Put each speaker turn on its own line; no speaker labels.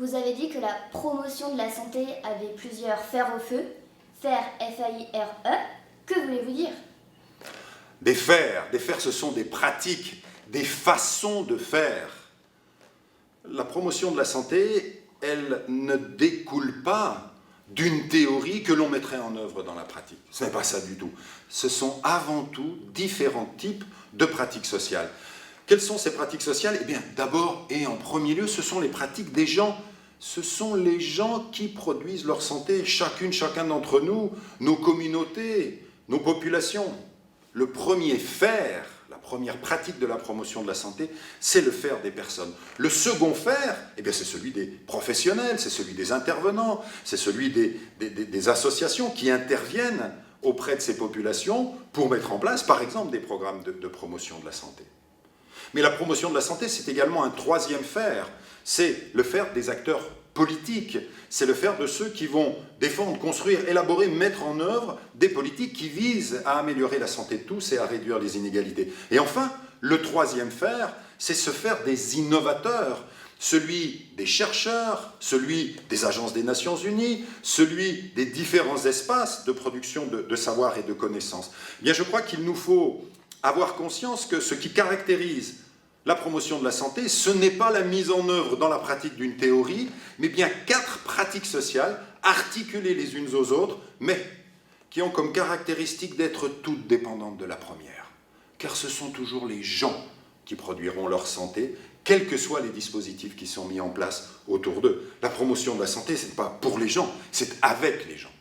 Vous avez dit que la promotion de la santé avait plusieurs fers au feu. Fer, F-A-I-R-E. Que voulez-vous dire?
Des fers ce sont des pratiques, des façons de faire. La promotion de la santé, elle ne découle pas d'une théorie que l'on mettrait en œuvre dans la pratique. Ce n'est pas ça du tout. Ce sont avant tout différents types de pratiques sociales. Quelles sont ces pratiques sociales? Eh bien, d'abord et en premier lieu, ce sont les pratiques des gens. Ce sont les gens qui produisent leur santé, chacun d'entre nous, nos communautés, nos populations. Le premier faire, la première pratique de la promotion de la santé, c'est le faire des personnes. Le second faire, eh bien, c'est celui des professionnels, c'est celui des intervenants, c'est celui des associations qui interviennent auprès de ces populations pour mettre en place, par exemple, des programmes de promotion de la santé. Mais la promotion de la santé, c'est également un troisième faire, c'est le faire des acteurs politiques, c'est le faire de ceux qui vont défendre, construire, élaborer, mettre en œuvre des politiques qui visent à améliorer la santé de tous et à réduire les inégalités. Et enfin, le troisième faire, c'est se faire des innovateurs, celui des chercheurs, celui des agences des Nations Unies, celui des différents espaces de production de savoir et de connaissances. Eh bien, je crois qu'il nous faut avoir conscience que ce qui caractérise la promotion de la santé, ce n'est pas la mise en œuvre dans la pratique d'une théorie, mais bien 4 pratiques sociales articulées les unes aux autres, mais qui ont comme caractéristique d'être toutes dépendantes de la première. Car ce sont toujours les gens qui produiront leur santé, quels que soient les dispositifs qui sont mis en place autour d'eux. La promotion de la santé, ce n'est pas pour les gens, c'est avec les gens.